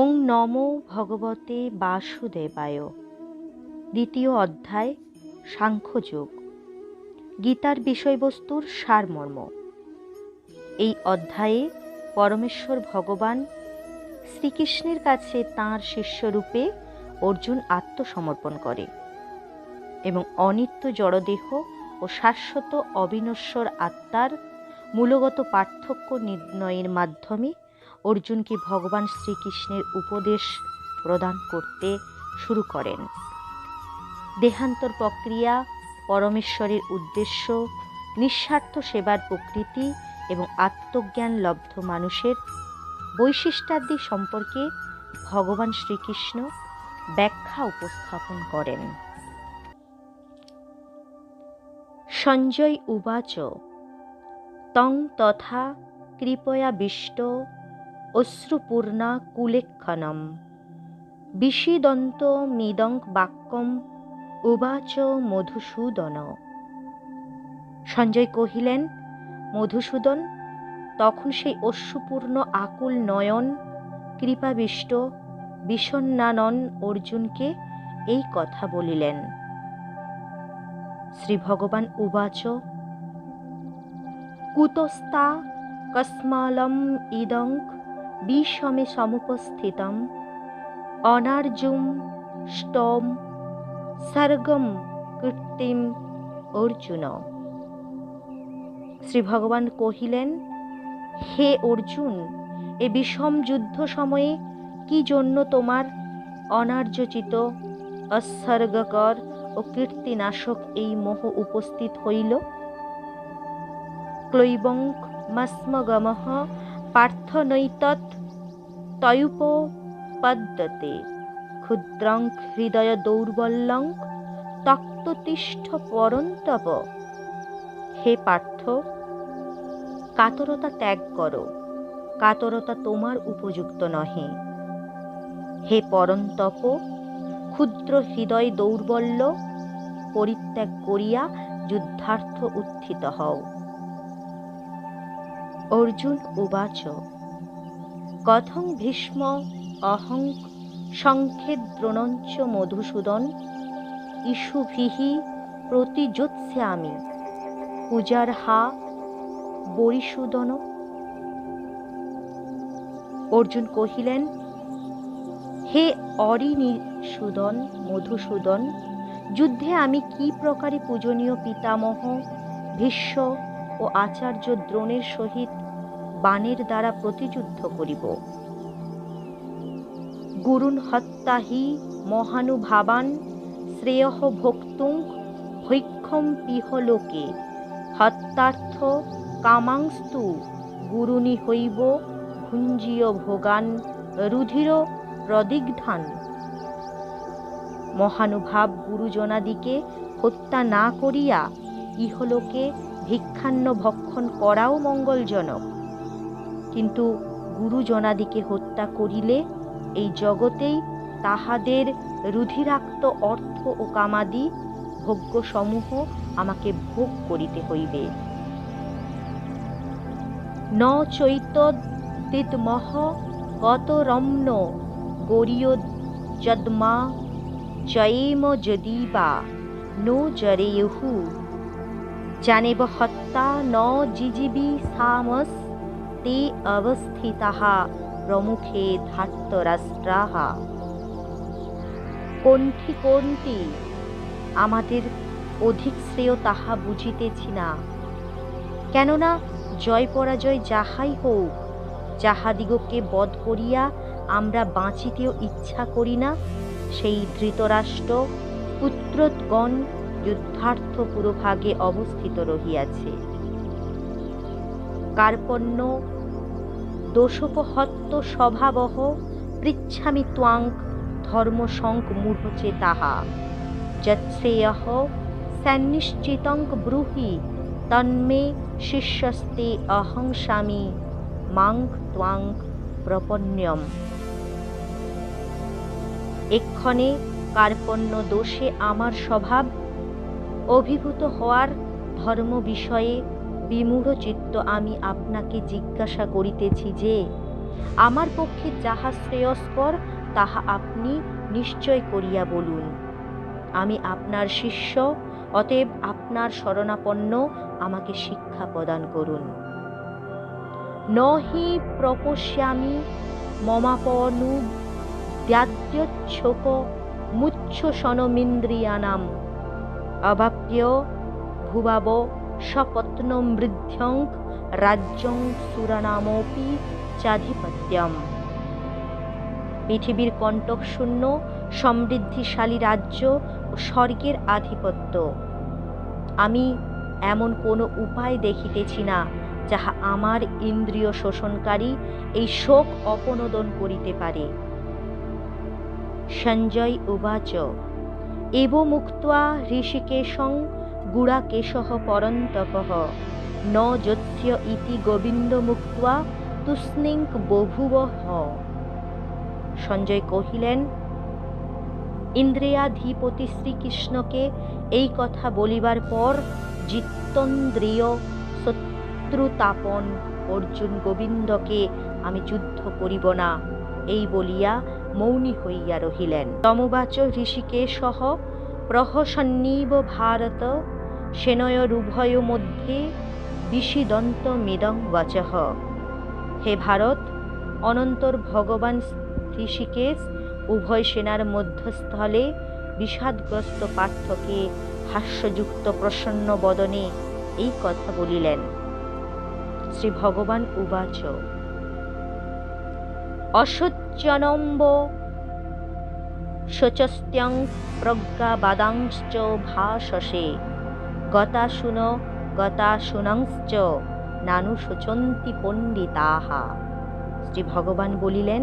ওং নমো ভগবতে বাসুদেবায়। দ্বিতীয় অধ্যায়, সাংখ্যযোগ। গীতার বিষয়বস্তুর সারমর্ম। এই অধ্যায়ে পরমেশ্বর ভগবান শ্রীকৃষ্ণের কাছে তাঁর শিষ্যরূপে অর্জুন আত্মসমর্পণ করে এবং অনিত্য জড়দেহ ও শাশ্বত অবিনশ্বর আত্মার মূলগত পার্থক্য নির্ণয়ের মাধ্যমে অর্জুনকে ভগবান শ্রীকৃষ্ণের উপদেশ প্রদান করতে শুরু করেন। দেহান্তর প্রক্রিয়া, পরমেশ্বরের উদ্দেশ্য, নিঃস্বার্থ সেবার প্রকৃতি এবং আত্মজ্ঞান লব্ধ মানুষের বৈশিষ্ট্যাদি সম্পর্কে ভগবান শ্রীকৃষ্ণ ব্যাখ্যা উপস্থাপন করেন। সঞ্জয় উবাচ তং তথা কৃপয়াবিষ্ট অশ্রুপূর্ণা কুলেক্ষণম বিষীদন্ত মিদং বাক্যম উবাচ মধুসূদন। সঞ্জয় কহিলেন, মধুসূদন তখন সেই অশ্রুপূর্ণ আকুল নয়ন কৃপাবিষ্ট বিষণ্ণানন অর্জুনকে এই কথা বলিলেন। শ্রী ভগবান উবাচ কুতস্তা কস্মালম ইদং বিষমে সমুপস্থিতম অনার্জুম ষ্টম সর্গম কীর্তিম অর্জুন। শ্রী ভগবান কহিলেন, হে অর্জুন, এ বিষম যুদ্ধ সময়ে কি জন্য তোমার অনার্যচিত অসর্গকর ও কীর্তিনাশক এই মোহ উপস্থিত হইল? ক্লৈবং মস্মগমঃ পার্থ নৈতৎ তয়ুপপদ্যতে ক্ষুদ্রং হৃদয় দৌর্বল্যং তক্ততিষ্ঠ পরন্তপ। হে পার্থ, কাতরতা ত্যাগ করো, কাতরতা তোমার উপযুক্ত নহে। হে পরন্তপ, ক্ষুদ্র হৃদয় দৌর্বল্য পরিত্যাগ করিয়া যুদ্ধার্থ উত্থিত হও। অর্জুন উবাচ কথং ভীষ্ম অহং সংখ্যে দ্রোণঞ্চ মধুসূদন ইষুভিঃ প্রতিযোৎস্যামি পূজার্হা বরিসূদন। অর্জুন কহিলেন, হে অরিনিসূদন মধুসূদন, যুদ্ধে আমি কি প্রকারে পূজনীয় পিতামহ ভীষ্ম ও আচার্য দ্রোণের সহিত বাণের দ্বারা প্রতিযুদ্ধ করিব? গুরুন হত্যাহি মহানুভাবান শ্রেয়ঃ ভোক্তুং হৈক্ষম পিহ লোকে হত্যার্থ কামাংস্তু গুরুনি হইব ভুঞ্জীয় ভোগান রুধির প্রদিগ্ধান। মহানুভাব গুরুজনাদিকে হত্যা না করিয়া ইহলোকে ভিক্ষান্ন ভক্ষণ করাও মঙ্গলজনক, কিন্তু গুরুজনাদিকে হত্যা করিলে এই জগতেই তাহাদের রুধিরাক্ত অর্থ ও কামাদি ভোগ্যসমূহ আমাকে ভোগ করিতে হইবে। ন চৈতদ্বিদমহ কতরম্ন গরীয়োযদ্মা জয়েম যদিবা নো জরেয়ুঃ জানেব হত্যা ন জিজিবি সামস তে অবস্থিতাঃ প্রমুখে ধার্তরাষ্ট্রাঃ। কোনটি কোনটি আমাদের অধিক শ্রেয় তাহা বুঝিতেছি না, কেননা জয় পরাজয় যাহাই হোক, যাহাদিগকে বধ করিয়া আমরা বাঁচিতেও ইচ্ছা করি না, সেই ধৃতরাষ্ট্র পুত্রগণ যুদ্ধার্থ পুরোভাগে অবস্থিত রহিয়াছে। কার্পণ্য দোষোপহত্ত স্বভাবঃ পৃচ্ছামি ত্বাং ধর্মসংক মূঢ়চেতাঃ যৎশ্রেয়ঃ সন্নিশ্চিতং ব্রূহি তন্মে শিষ্যস্তে অহং স্বামী মাং ত্বাং প্রপন্যম। এক্ষণে কার্পণ্য দোষে আমার স্বভাব অভিভূত হওয়ার ধর্ম বিষয়ে বিমূঢ় চিত্ত আমি আপনাকে জিজ্ঞাসা করিতেছি যে আমার পক্ষে যাহা শ্রেয়স্কর তাহা আপনি নিশ্চয় করিয়া বলুন। আমি আপনার শিষ্য, অতএব আপনার শরণাপন্ন, আমাকে শিক্ষা প্রদান করুন। নহি প্রপশ্যামি মমাপনুদ্যাদ্যচ্ছোক মুচ্ছসনমিন্দ্রিয়ানাম অবাপ্য ভুবাব সপত্নম বৃদ্ধ্যং রাজ্যং সুরানামপি চাধিপত্যম। পৃথিবীর কণ্টক শূন্য সমৃদ্ধিশালী রাজ্য ও স্বর্গের আধিপত্য, আমি এমন কোনো উপায় দেখিতেছি না যাহা আমার ইন্দ্রিয় শোষণকারী এই শোক অপনোদন করিতে পারে। সঞ্জয় উবাচ এব মুক্ত্বা ঋষিকেশং গুড়াকেশঃ পরন্তপঃ ন যোৎস্য ইতি গোবিন্দ মুক্ত্বা তুষ্ণীং বভূবঃ। সঞ্জয় কহিলেন, ইন্দ্রিয়াধিপতি শ্রীকৃষ্ণকে এই কথা বলিবার পর জিতেন্দ্রিয় শত্রুতাপন অর্জুন গোবিন্দকে আমি যুদ্ধ করিব না এই বলিয়া মৌনী হইয়া রহিলেন। তমুবাচ ঋষিকেশঃ প্রহসন্নীব ভারত সেনয়োরুভয় মধ্যে বিষিদন্তমিদং বচঃ। হে ভারত, অনন্তর ভগবান ঋষিকেশ উভয় সেনার মধ্যস্থলে বিষাদগ্রস্ত পার্থকে হাস্যযুক্ত প্রসন্ন বদনে এই কথা বলিলেন। শ্রী ভগবান উবাচ অশোচ্যনম্ব শোচস্ত্যং প্রজ্ঞাবাদাংশ্চ ভাষসে গতাশুনংশ্চ নানু শোচন্তি পণ্ডিতাহা। শ্রী ভগবান বলিলেন,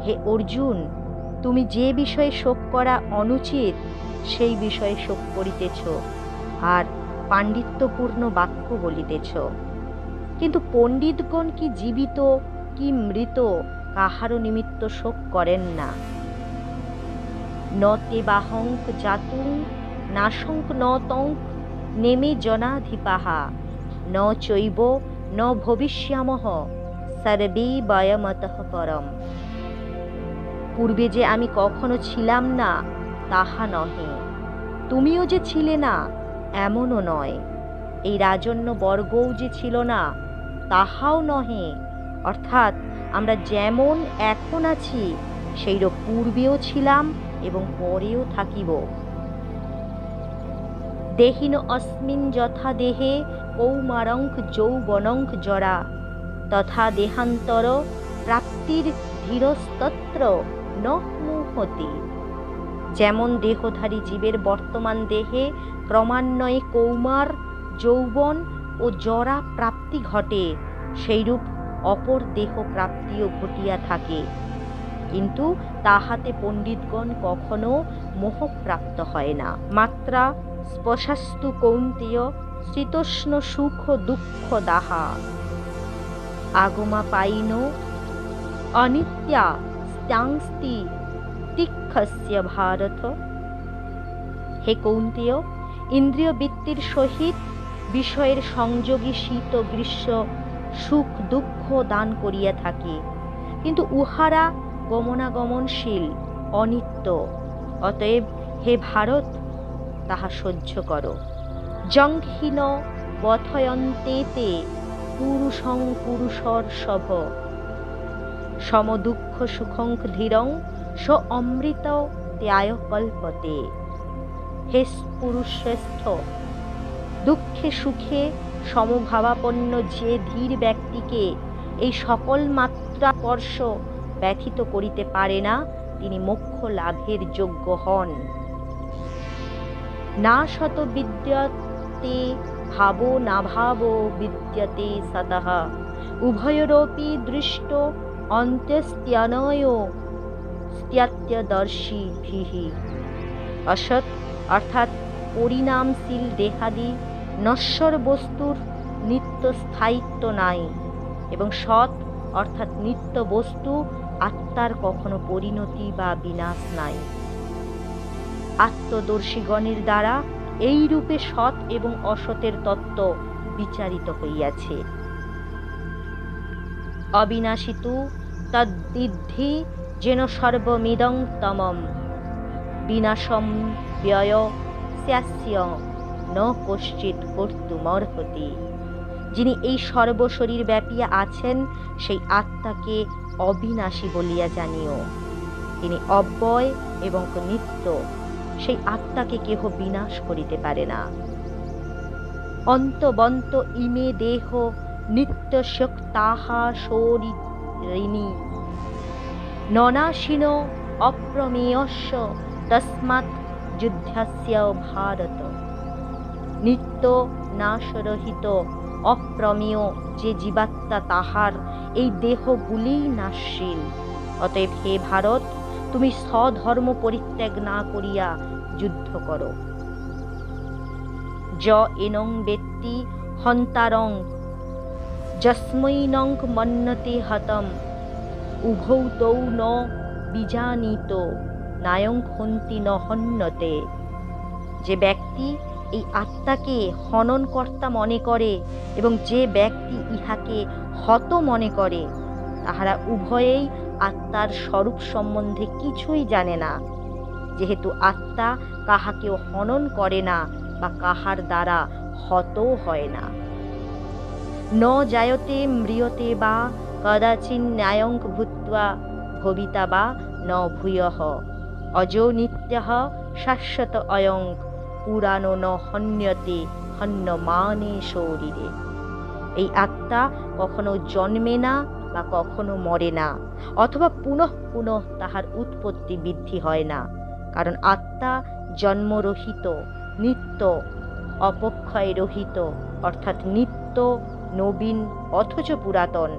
হে অর্জুন, তুমি যে বিষয়ে শোক করা অনুচিত সেই বিষয়ে শোক করিতেছ আর পাণ্ডিত্যপূর্ণ বাক্য বলিতেছ। কিন্তু পণ্ডিতগণ কি জীবিত কি মৃত কাহারও নিমিত্ত শোক করেন না। ন তে বাহঙ্ক জাতুং নাশঙ্ক ন তঙ্ক নেমে জনাধিপাহা ন চৈব ন ভবিষ্যামহ সর্বে বয়মতঃ পরম। পূর্বে যে আমি কখনো ছিলাম না তাহা নহে, তুমিও যে ছিলে না এমনও নয়, এই রাজন্য বর্গও যে ছিল না তাহাও নহে। অর্থাৎ আমরা যেমন এখন আছি সেইরূপ পূর্বেও ছিলাম এবং পরেও থাকিব। দেহিন অস্মিন যথা দেহে কৌমারঙ্ক যৌবনঙ্ক জরা তথা দেহান্তর প্রাপ্তির ধীরস্তত্র ন মুহতি। যেমন দেহধারী জীবের বর্তমান দেহে ক্রমান্বয়ে কৌমার, যৌবন ও জরা প্রাপ্তি ঘটে, সেইরূপ অপর দেহ প্রাপ্তিও ঘটিয়া থাকে, কিন্তু তাহাতে পণ্ডিতগণ কখনো মোহপ্রাপ্ত হয় না। মাত্রা স্পশাস্তু কৌন্তেয় শীতোষ্ণ সুখ দুঃখ দাহা আগমা পাইন অনিত্যা স্ত্যাংস্তি তিক্ষস্য ভারত। হে কৌন্তেয়, ইন্দ্রিয় বৃত্তির সহিত বিষয়ের সংযোগী শীত গ্রীষ্ম সুখ দুঃখ দান করিয়া থাকে, কিন্তু উহারা গমনাগমনশীল, অনিত্য। অতএব হে ভারত, তাহা সহ্য করো। জংহীন বথয়ন্তে তে পুরুষং পুরুষর্ষভ সমদুঃখ সুখং ধীরং স অমৃত ত্যায় কল্পতে। হে পুরুষশ্রেষ্ঠ, দুঃখে সুখে সমভাবাপন্ন যে ধীর ব্যক্তিকে এই সকল মাত্রা স্পর্শ ব্যথিত করিতে পারে না, তিনি মোক্ষ লাভের যোগ্য হন। না শত বিদ্যতে ভাবো না ভাবো বিদ্যতে সতঃ উভয়োরপি দৃষ্ট অন্ত্যস্ত্যনয় স্ত্যাত্যদর্শীভিঃ। অসৎ অর্থাৎ পরিণামশীল দেহাদি নশ্বর বস্তুর নিত্য স্থায়িত্ব নাই, এবং সৎ অর্থাৎ নিত্য বস্তু আত্মার কখনো পরিণতি বা বিনাশ নাই। আত্মদর্শীগণের দ্বারা এই রূপে সৎ এবং অসতের তত্ত্ব বিচারিত হইয়াছে। অবিনাশী তু তদ্বিদ্ধি যেন সর্বমিদং তমম বিনাশম ব্যয় স্যাস্য ন কশ্চিৎ কর্তুমর্হতি। যিনি এই সর্বশরীর ব্যাপিয়া আছেন সেই আত্মাকে অবিনাশী বলিয়া জানিও। তিনি অব্যয় এবং নিত্য, সেই আত্মাকে কেহ বিনাশ করিতে পারে না। অন্তবন্ত ইমে দেহ নিত্য শক্তাহা শরীরিণী ননাশিন অপ্রমেয়স্য তস্মাৎ যুদ্ধস্য ভারত। নিত্য নাশরহিত অপ্রমেয় যে জীবাত্মা, তাহার এই দেহগুলি নাশশীল। অতএব হে ভারত, তুমি স্বধর্ম পরিত্যাগ না করিয়া যুদ্ধ করো। য এনং বেত্তি হন্তারং যস্মৈনং মন্যতে হতম উভৌ তৌ ন বিজানীত নায়ং হন্তি ন হন্যতে। যে ব্যক্তি এই আত্মাকে হননকর্তা মনে করে এবং যে ব্যক্তি ইহাকে হত মনে করে, তাহারা উভয়েই আত্মার স্বরূপ সম্বন্ধে কিছুই জানে না। যেহেতু আত্মা কাহাকেও হনন করে না বা কাহার দ্বারা হতও হয় না। ন জায়তে ম্রিয়তে বা কদাচিন ন্যায়ং ভূত্বা ভবিতা বা ন ভূয়ঃ অজো নিত্যঃ শাশ্বত অয়ং পুরানো ন হন্যতে হন্যমানে শরীরে। এই আত্মা কখনো জন্মে না বা কখনো মরে না, অথবা পুনঃ পুনঃ তাহার উৎপত্তি বৃদ্ধি হয় না, কারণ আত্মা জন্মরহিত, নিত্য, অপক্ষয় রহিত, অর্থাৎ নিত্য, নবীন অথচ পুরাতন।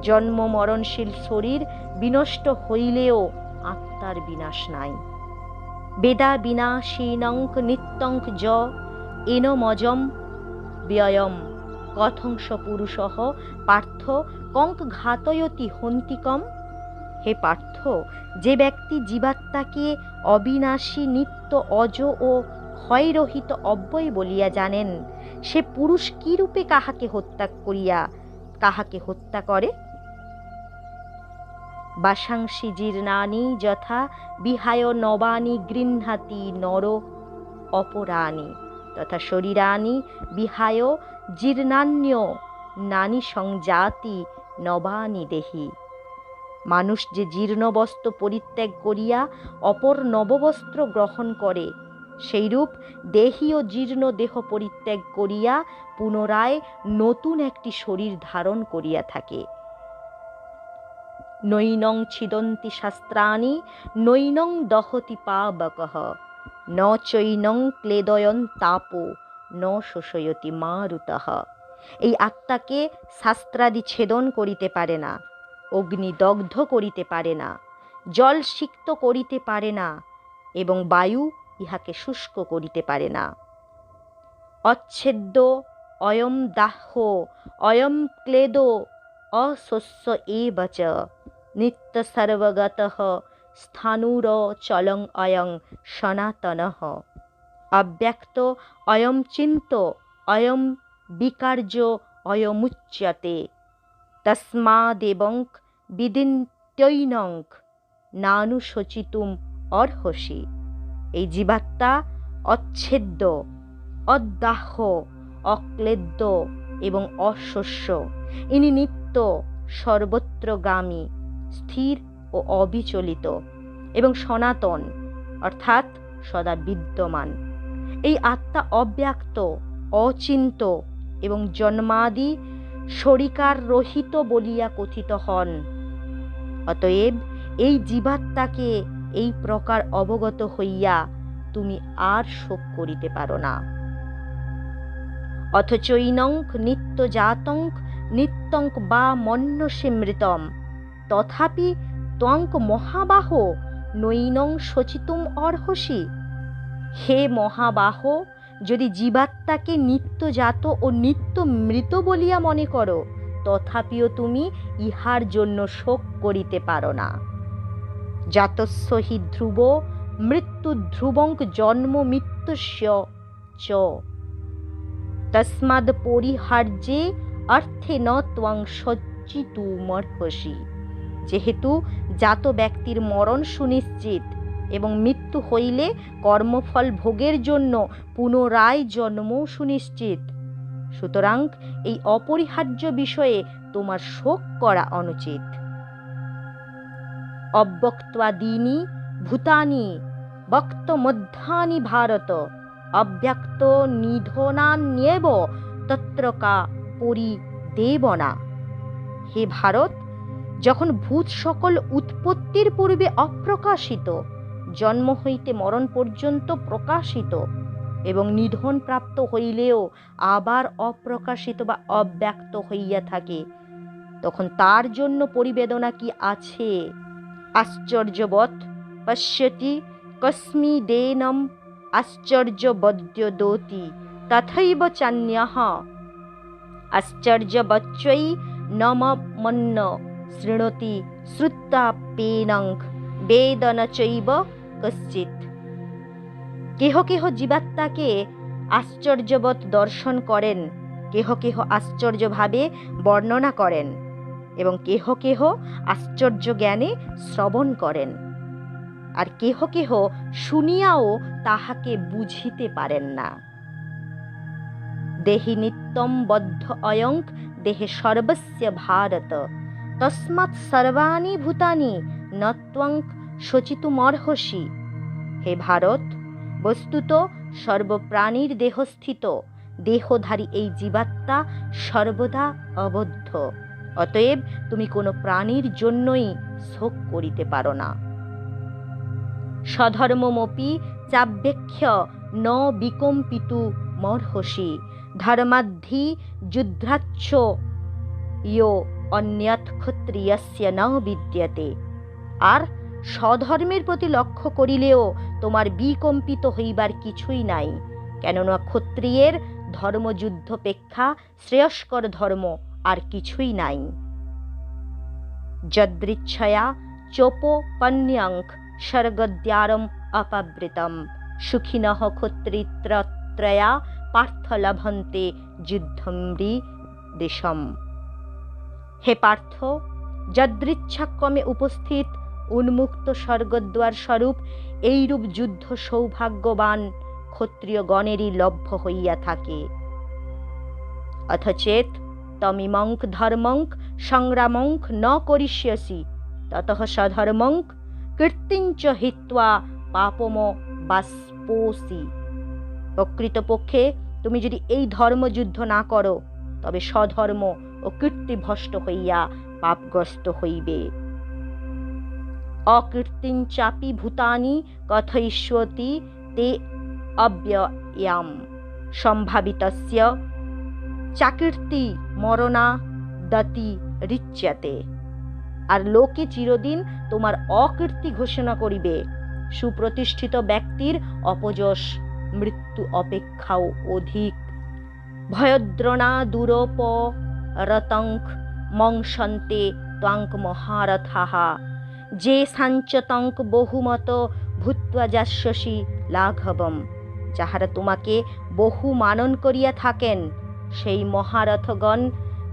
জন্ম মরণশীল শরীর বিনষ্ট হইলেও আত্মার বিনাশ নাই। বেদা বিনাশীনং নিত্যং য এনমজম ব্যয়ম কথংস পুরুষঃ পার্থ কঙ্ক ঘাতয়তি হন্তিকম। হে পার্থ, যে ব্যক্তি জীবাত্মাকে অবিনাশী, নিত্য, অজ ও ক্ষয়রহিত অব্যয় বলিয়া জানেন, সে পুরুষ কি রূপে কাহাকে হত্যা করে? বাসাংসি জীর্ণানি যথা বিহায় নবানি গৃহ্ণাতি নর অপরাণি তথা শরীরানি বিহায় জীর্ণান্য নানি সংজাতি নবানি দেহি। মানুষ যে জীর্ণ বস্ত্র পরিত্যাগ করিয়া অপর নববস্ত্র গ্রহণ করে, সেইরূপ দেহী ও জীর্ণ দেহ পরিত্যাগ করিয়া পুনরায় নতুন একটি শরীর ধারণ করিয়া থাকে। নৈনং ছিদন্তি শাস্ত্রাণি নৈনং দহতি পাবকঃ ন চৈনং ক্লেদয়ন তাপো ন শোষয়তি মারুতঃ। এই আত্মাকে শাস্ত্রাদি ছেদন করিতে পারে না, অগ্নি দগ্ধ করিতে পারে না, জল সিক্ত করিতে পারে না এবং বায়ু ইহাকে শুষ্ক করিতে পারে না। অচ্ছেদ্য অয়ম দাহ্য অয়ম ক্লেদ অশস্য এব চ নিত্য সর্বগতঃ স্থাণুর চলং অয়ং সনাতনঃ। অব্যক্ত অয়ম চিন্ত অয়ম বিকার্য অয়মুচ্যতে তস্মাদেবং বিদিত্যৈনং নানুশোচিতুম অর্হসি। এই জীবাত্মা অচ্ছেদ্য, অদাহ্য, অক্লেদ্য এবং অশস্য। ইনি নিত্য, সর্বত্রগামী, স্থির ও অবিচলিত এবং সনাতন, অর্থাৎ সদা বিদ্যমান। এই আত্মা অব্যক্ত, অচিন্ত এবং জন্মাদি শরিকার রহিত বলিয়া কথিত হন। অতএব এই জীবাত্মাকে এই প্রকার অবগত হইয়া তুমি আর শোক করিতে পারো না। অথচৈনং নিত্য জাতং নিত্যং বা মন্যসে মৃতম তথাপি ত্বং মহাবাহ নৈনং শোচিতুম অর্হসি। হে মহাবাহ, যদি জীবাত্মাকে নিত্যজাত ও নিত্য মৃত বলিয়া মনে করো, তথাপিও তুমি ইহার জন্য শোক করিতে পারো না। জাতস্য হি ধ্রুব মৃত্যু ধ্রুবং জন্ম মৃত্যুস্য চ তস্মাদ পরিহার্যে অর্থে ন ত্বং শোচিতুমর্হসি। যেহেতু জাত ব্যক্তির মরণ সুনিশ্চিত এবং মৃত্যু হইলে কর্মফল ভোগের জন্য পুনরায় জন্ম সুনিশ্চিত, সুতরাং এই অপরিহার্য বিষয়ে তোমার শোক করা অনুচিত। অব্যক্তাদীনি ভূতানি বক্তমধ্যানি ভারত অব্যক্ত নিধনান্যেব তত্র কা পরিদেবনা। হে ভারত, যখন ভূত সকল উৎপত্তির পূর্বে অপ্রকাশিত, জন্ম হইতে মরণ পর্যন্ত প্রকাশিত এবং নিধন প্রাপ্ত হইলেও আবার অপ্রকাশিত বা অব্যক্ত হইয়া থাকে, তখন তার জন্য পরিবেদনা কি আছে? আশ্চর্যবৎ পশ্যতি কস্মিদেনম আশ্চর্যবদ্যোতি তথৈব চান্যঃ আশ্চর্যবচ্চৈ নমমন্য শৃণোতি শ্রুত্বাপ্যেনং বেদ ন চৈব কশ্চিৎ। কেহ কেহ জীবাত্মাকে আশ্চর্যবৎ দর্শন করেন, কেহ কেহ আশ্চর্যভাবে বর্ণনা করেন এবং কেহ কেহ আশ্চর্য জ্ঞানে শ্রবণ করেন, আর কেহ কেহ শুনিয়াও তাহাকে বুঝিতে পারেন না। দেহি নিত্যম বদ্ধ অয়ং দেহে সর্বস্য ভারত তস্মাৎ সর্বাণি ভূতানি ন ত্বং শোচিতুমর্হসি। হে ভারত, বস্তুত সর্বপ্রাণীর দেহস্থিত দেহধারী এই জীবাত্মা সর্বদা অবদ্ধ, অতএব তুমি কোনো প্রাণীর জন্যই শোক করিতে পারো না। স্বধর্মমপি চাব্যক্ষ ন বিকম্পিতু মর্হসি ধর্মাদ্ধি যুদ্ধাচ্ছ ইয়ো অন্যথ ক্ষত্রিয়স্য ন বিদ্যতে। আর স্বধর্মের প্রতি লক্ষ্য করিলেও তোমার বিকম্পিত হইবার কিছুই নাই, কেননা ক্ষত্রিয়ের ধর্মযুদ্ধপেক্ষা শ্রেয়স্কর ধর্ম আর কিছুই নাই। যদৃচ্ছয়া চোপপন্যং স্বর্গদ্বারম অপাবৃতম সুখিনঃ ক্ষত্রিত্রয়া পার্থ লভন্তে যুদ্ধমৃদেশম। হে পার্থ, যদৃচ্ছাক্রমে উপস্থিত উন্মুক্ত স্বর্গদ্বার স্বরূপ এইরূপ যুদ্ধ সৌভাগ্যবান ক্ষত্রিয়গণেরই লভ্য হইয়া থাকে। অথচেত তমিমং ধর্মং সংগ্রামং ন করিষ্যসি ততঃ সধর্মং কীর্তিঞ্চ হিত্বা পাপম বাষ্পোসি। প্রকৃতপক্ষে তুমি যদি এই ধর্মযুদ্ধ না করো, তবে স্বধর্ম ও কীর্তিভ্রষ্ট হইয়া পাপগ্রস্ত হইবে। অকীর্তিঞ্চাপি ভূতানি কথয়িষ্যতি তে অব্যয়াম সম্ভাবিতস্য চাকীর্তি মরণাদতি রিচ্যতে। আর লোকে চিরদিন তোমার অকীর্তি ঘোষণা করিবে। সুপ্রতিষ্ঠিত ব্যক্তির অপযশ মৃত্যু অপেক্ষাও অধিক। ভয়দ্রণা দুরপরতং মংসন্তে ত্বং মহারথাঃ যে সাঞ্চতং বহুমত ভূত্বা যাস্যসি লাঘবম। যাহারা তোমাকে বহু মানন করিয়া থাকেন, সেই মহারথগণ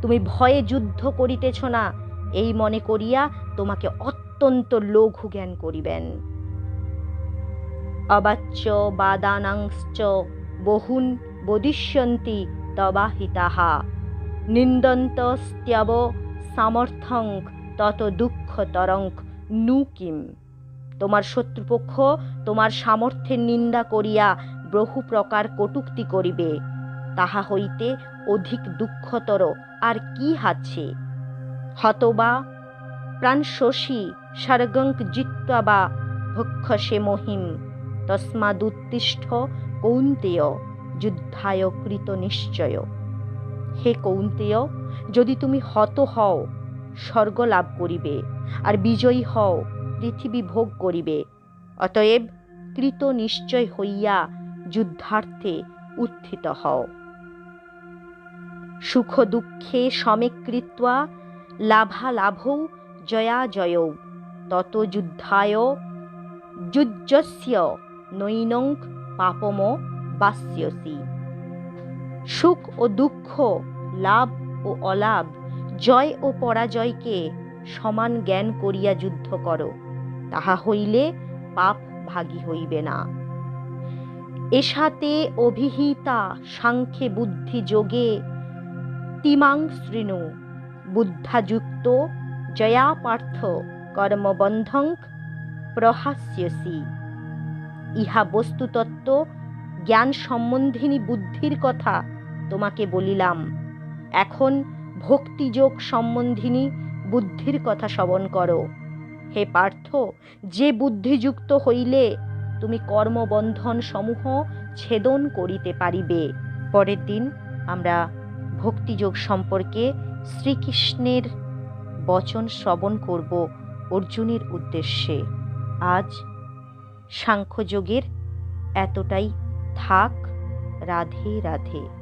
তুমি ভয়ে যুদ্ধ করিতেছ না এই মনে করিয়া তোমাকে অত্যন্ত লঘু জ্ঞান করিবেন। অবাচ্য বাদানাংশ্চ বহুন বদিষ্যন্তি তবাহিতাঃ নিন্দন্তস্ত্যব সামর্থ্যং তত দুঃখতরং নু কিম। তোমার শত্রুপক্ষ তোমার সামর্থ্যের নিন্দা করিয়া বহু প্রকার কটূক্তি করিবে, তাহা হইতে অধিক দুঃখতর আর কি আছে? হতবা প্রাণশোষী স্বর্গং জিত্বা বা ভক্ষসে মহিম তস্মাদুত্তিষ্ঠ কৌন্তেয় যুদ্ধায় কৃত নিশ্চয়। হে কৌন্তেয়, যদি তুমি হত হও স্বর্গ লাভ করিবে, আর বিজয়ী হও পৃথিবী ভোগ করিবে। অতএব কৃত নিশ্চয় হইয়া যুদ্ধার্থে উত্থিত হও। সুখ দুঃখে সমীকৃত্বা লাভালাভৌ জয়াজয়ৌ তত যুদ্ধায় যুজ্যস্য নৈনং পাপম বাস্যসি। সুখ ও দুঃখ, লাভ ও অলাভ, জয় ও পরাজয়কে সমান জ্ঞান করিয়া যুদ্ধ করো, তাহা হইলে পাপ ভাগী হইবে না। এষাতে অভিহিতা সাংখ্যে বুদ্ধি যোগে তিমাং শৃণু বুদ্ধাযুক্ত জয়া পার্থ কর্মবন্ধং প্রহাস্যসি। ইহা বস্তুতত্ত্ব জ্ঞান সম্বন্ধিনী বুদ্ধির কথা তোমাকে বলিলাম। এখন ভক্তিযোগ সম্বন্ধিনী বুদ্ধির কথা শ্রবণ করো। হে পার্থ, যে বুদ্ধিযুক্ত হইলে তুমি কর্মবন্ধন সমূহ ছেদন করিতে পারিবে। পরের দিন আমরা ভক্তিযোগ সম্পর্কে শ্রীকৃষ্ণের বচন শ্রবণ করব অর্জুনের উদ্দেশ্যে। আজ সাংখ্যযোগের এতটাই থাক। রাধে রাধে।